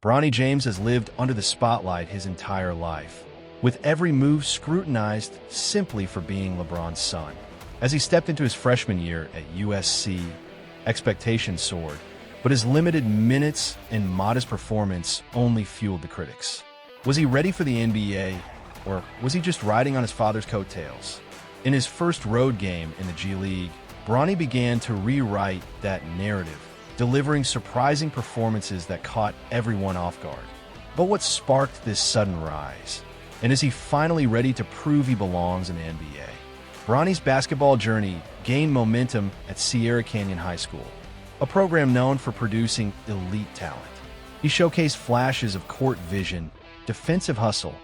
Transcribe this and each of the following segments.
Bronny James has lived under the spotlight his entire life, with every move scrutinized simply for being LeBron's son. As he stepped into his freshman year at USC, expectations soared, but his limited minutes and modest performance only fueled the critics. Was he ready for the NBA, or was he just riding on his father's coattails? In his first road game in the G League, Bronny began to rewrite that narrative, delivering surprising performances that caught everyone off guard. But what sparked this sudden rise? And is he finally ready to prove he belongs in the NBA? Bronny's basketball journey gained momentum at Sierra Canyon High School, a program known for producing elite talent. He showcased flashes of court vision, defensive hustle,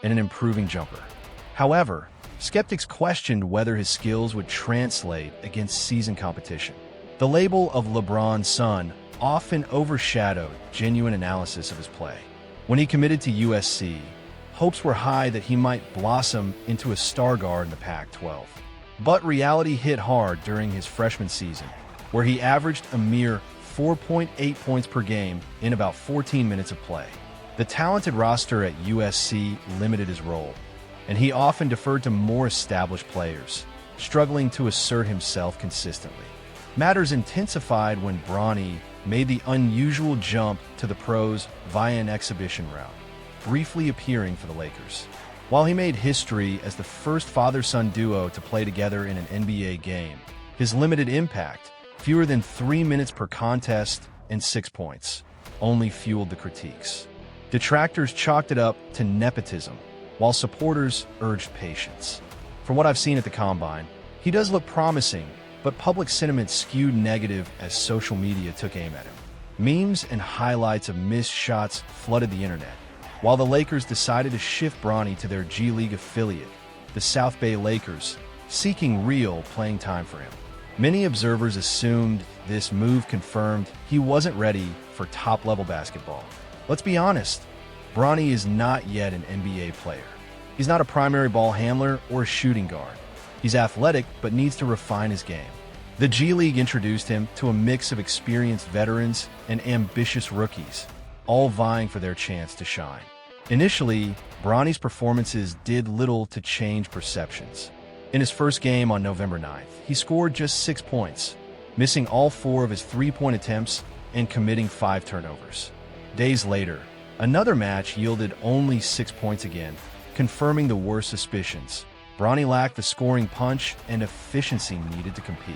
and an improving jumper. However, skeptics questioned whether his skills would translate against seasoned competition. The label of LeBron's son often overshadowed genuine analysis of his play. When he committed to USC, hopes were high that he might blossom into a star guard in the Pac-12. But reality hit hard during his freshman season, where he averaged a mere 4.8 points per game in about 14 minutes of play. The talented roster at USC limited his role, and he often deferred to more established players, struggling to assert himself consistently. Matters intensified when Bronny made the unusual jump to the pros via an exhibition route, briefly appearing for the Lakers. While he made history as the first father-son duo to play together in an NBA game, his limited impact, fewer than 3 minutes per contest and 6 points, only fueled the critiques. Detractors chalked it up to nepotism, while supporters urged patience. From what I've seen at the Combine, he does look promising, but public sentiment skewed negative as social media took aim at him. Memes and highlights of missed shots flooded the internet, while the Lakers decided to shift Bronny to their G League affiliate, the South Bay Lakers, seeking real playing time for him. Many observers assumed this move confirmed he wasn't ready for top-level basketball. Let's be honest, Bronny is not yet an NBA player. He's not a primary ball handler or a shooting guard. He's athletic, but needs to refine his game. The G League introduced him to a mix of experienced veterans and ambitious rookies, all vying for their chance to shine. Initially, Bronny's performances did little to change perceptions. In his first game on November 9th, he scored just 6 points, missing all 4 of his three-point attempts and committing 5 turnovers. Days later, another match yielded only 6 points again, confirming the worst suspicions. Bronny lacked the scoring punch and efficiency needed to compete.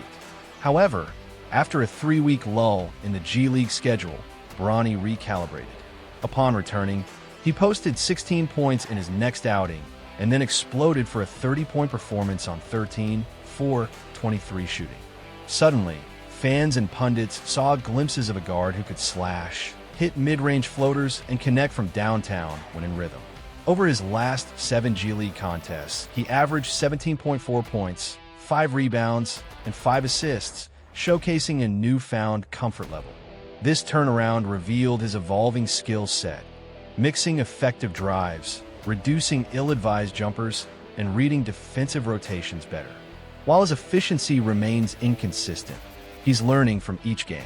However, after a 3-week lull in the G League schedule, Bronny recalibrated. Upon returning, he posted 16 points in his next outing and then exploded for a 30-point performance on 13-4-23 shooting. Suddenly, fans and pundits saw glimpses of a guard who could slash, hit mid-range floaters, and connect from downtown when in rhythm. Over his last 7 G League contests, he averaged 17.4 points, 5 rebounds, and 5 assists, showcasing a newfound comfort level. This turnaround revealed his evolving skill set, mixing effective drives, reducing ill-advised jumpers, and reading defensive rotations better. While his efficiency remains inconsistent, he's learning from each game.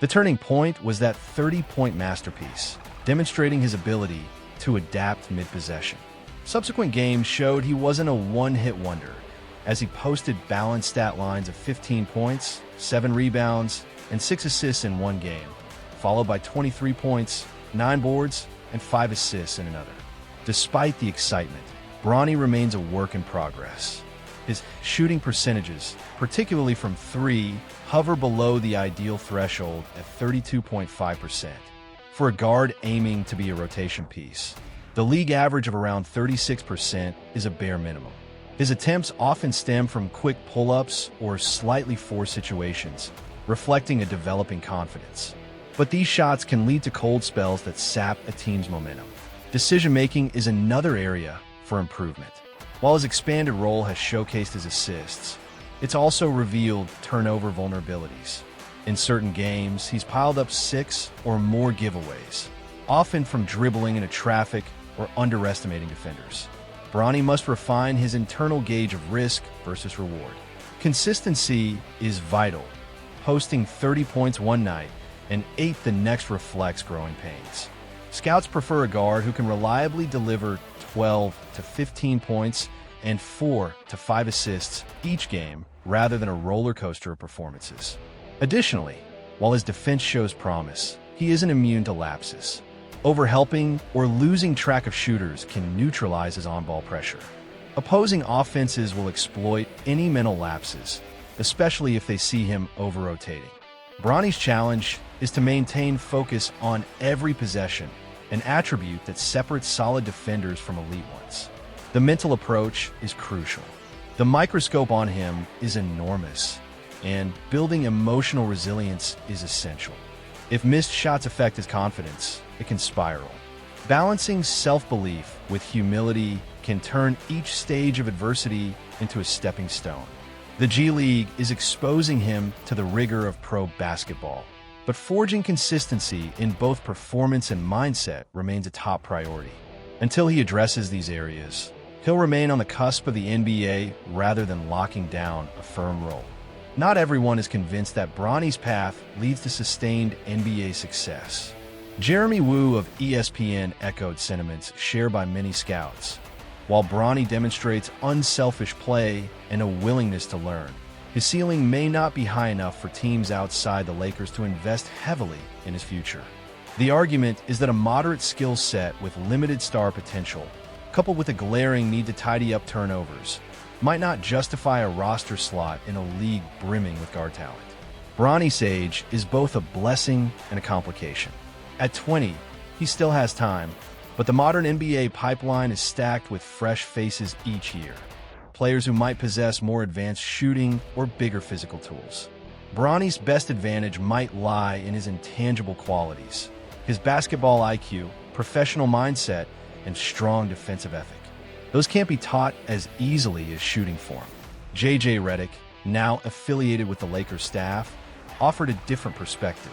The turning point was that 30-point masterpiece, demonstrating his ability to adapt mid-possession. Subsequent games showed he wasn't a one-hit wonder, as he posted balanced stat lines of 15 points, 7 rebounds, and 6 assists in one game, followed by 23 points, 9 boards, and 5 assists in another. Despite the excitement, Bronny remains a work in progress. His shooting percentages, particularly from 3, hover below the ideal threshold at 32.5%. For a guard aiming to be a rotation piece, the league average of around 36% is a bare minimum. His attempts often stem from quick pull-ups or slightly forced situations, reflecting a developing confidence. But these shots can lead to cold spells that sap a team's momentum. Decision-making is another area for improvement. While his expanded role has showcased his assists, it's also revealed turnover vulnerabilities. In certain games, he's piled up 6 or more giveaways, often from dribbling into traffic or underestimating defenders. Bronny must refine his internal gauge of risk versus reward. Consistency is vital. Posting 30 points one night and 8 the next reflects growing pains. Scouts prefer a guard who can reliably deliver 12 to 15 points and 4 to 5 assists each game rather than a roller coaster of performances. Additionally, while his defense shows promise, he isn't immune to lapses. Overhelping or losing track of shooters can neutralize his on-ball pressure. Opposing offenses will exploit any mental lapses, especially if they see him over-rotating. Bronny's challenge is to maintain focus on every possession, an attribute that separates solid defenders from elite ones. The mental approach is crucial. The microscope on him is enormous, and building emotional resilience is essential. If missed shots affect his confidence, it can spiral. Balancing self-belief with humility can turn each stage of adversity into a stepping stone. The G League is exposing him to the rigor of pro basketball, but forging consistency in both performance and mindset remains a top priority. Until he addresses these areas, he'll remain on the cusp of the NBA rather than locking down a firm role. Not everyone is convinced that Bronny's path leads to sustained NBA success. Jeremy Woo of ESPN echoed sentiments shared by many scouts. While Bronny demonstrates unselfish play and a willingness to learn, his ceiling may not be high enough for teams outside the Lakers to invest heavily in his future. The argument is that a moderate skill set with limited star potential, coupled with a glaring need to tidy up turnovers, might not justify a roster slot in a league brimming with guard talent. Bronny's age is both a blessing and a complication. At 20, he still has time, but the modern NBA pipeline is stacked with fresh faces each year, players who might possess more advanced shooting or bigger physical tools. Bronny's best advantage might lie in his intangible qualities, his basketball IQ, professional mindset, and strong defensive ethic. Those can't be taught as easily as shooting form. J.J. Redick, now affiliated with the Lakers staff, offered a different perspective.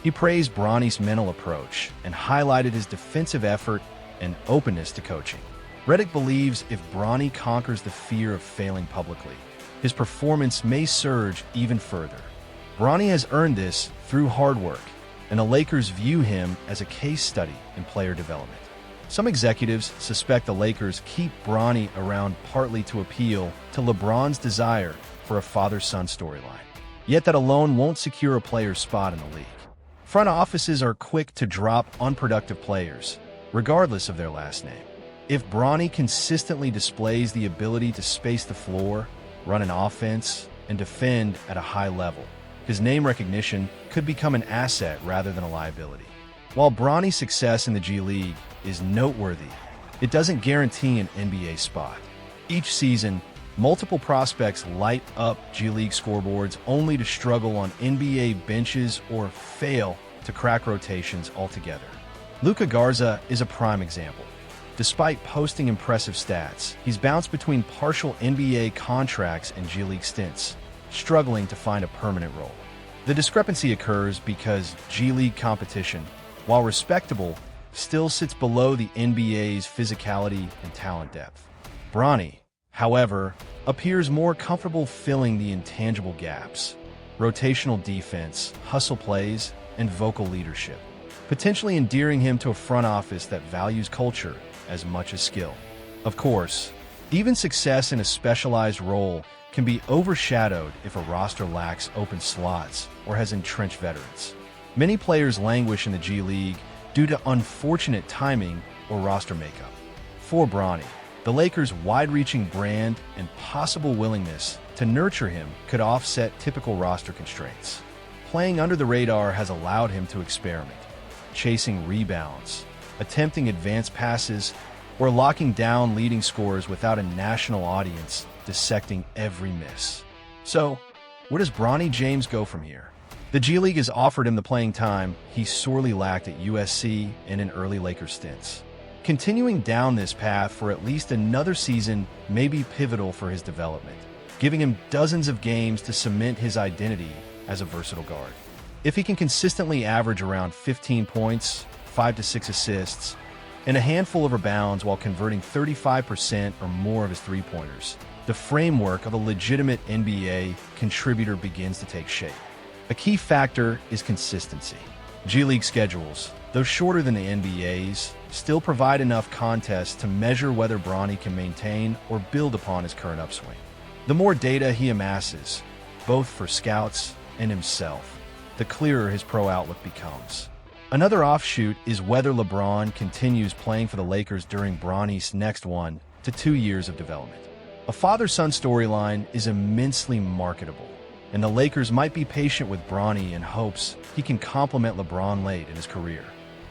He praised Bronny's mental approach and highlighted his defensive effort and openness to coaching. Redick believes if Bronny conquers the fear of failing publicly, his performance may surge even further. Bronny has earned this through hard work, and the Lakers view him as a case study in player development. Some executives suspect the Lakers keep Bronny around partly to appeal to LeBron's desire for a father-son storyline. Yet that alone won't secure a player's spot in the league. Front offices are quick to drop unproductive players, regardless of their last name. If Bronny consistently displays the ability to space the floor, run an offense, and defend at a high level, his name recognition could become an asset rather than a liability. While Bronny's success in the G League is noteworthy, it doesn't guarantee an NBA spot. Each season, multiple prospects light up G League scoreboards only to struggle on NBA benches or fail to crack rotations altogether. Luka Garza is a prime example. Despite posting impressive stats, he's bounced between partial NBA contracts and G League stints, struggling to find a permanent role. The discrepancy occurs because G League competition, while respectable, still sits below the NBA's physicality and talent depth. Bronny, however, appears more comfortable filling the intangible gaps: rotational defense, hustle plays, and vocal leadership, potentially endearing him to a front office that values culture as much as skill. Of course, even success in a specialized role can be overshadowed if a roster lacks open slots or has entrenched veterans. Many players languish in the G League due to unfortunate timing or roster makeup. For Bronny, the Lakers' wide-reaching brand and possible willingness to nurture him could offset typical roster constraints. Playing under the radar has allowed him to experiment, chasing rebounds, attempting advanced passes, or locking down leading scorers without a national audience dissecting every miss. So, where does Bronny James go from here? The G League has offered him the playing time he sorely lacked at USC and in early Lakers stints. Continuing down this path for at least another season may be pivotal for his development, giving him dozens of games to cement his identity as a versatile guard. If he can consistently average around 15 points, 5 to 6 assists, and a handful of rebounds while converting 35% or more of his three-pointers, the framework of a legitimate NBA contributor begins to take shape. A key factor is consistency. G League schedules, though shorter than the NBA's, still provide enough context to measure whether Bronny can maintain or build upon his current upswing. The more data he amasses, both for scouts and himself, the clearer his pro outlook becomes. Another offshoot is whether LeBron continues playing for the Lakers during Bronny's next 1 to 2 years of development. A father-son storyline is immensely marketable, and the Lakers might be patient with Bronny in hopes he can complement LeBron late in his career.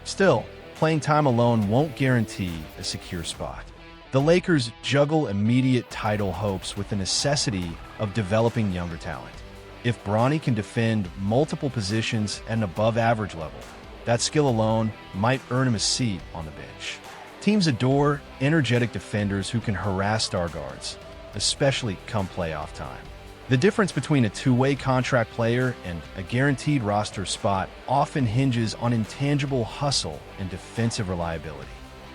Still, playing time alone won't guarantee a secure spot. The Lakers juggle immediate title hopes with the necessity of developing younger talent. If Bronny can defend multiple positions at an above-average level, that skill alone might earn him a seat on the bench. Teams adore energetic defenders who can harass star guards, especially come playoff time. The difference between a two-way contract player and a guaranteed roster spot often hinges on intangible hustle and defensive reliability.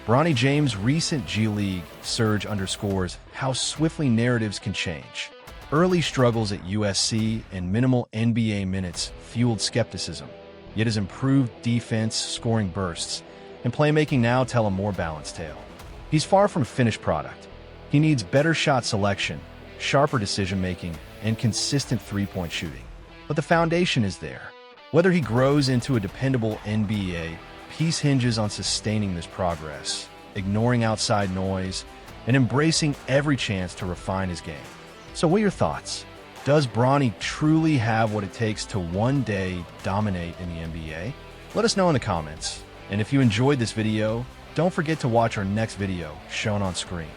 Bronny James' recent G League surge underscores how swiftly narratives can change. Early struggles at USC and minimal NBA minutes fueled skepticism, yet his improved defense, scoring bursts, and playmaking now tell a more balanced tale. He's far from a finished product. He needs better shot selection, sharper decision-making, and consistent three-point shooting. But the foundation is there. Whether he grows into a dependable NBA piece hinges on sustaining this progress, ignoring outside noise, and embracing every chance to refine his game. So what are your thoughts? Does Bronny truly have what it takes to one day dominate in the NBA? Let us know in the comments. And if you enjoyed this video, don't forget to watch our next video shown on screen.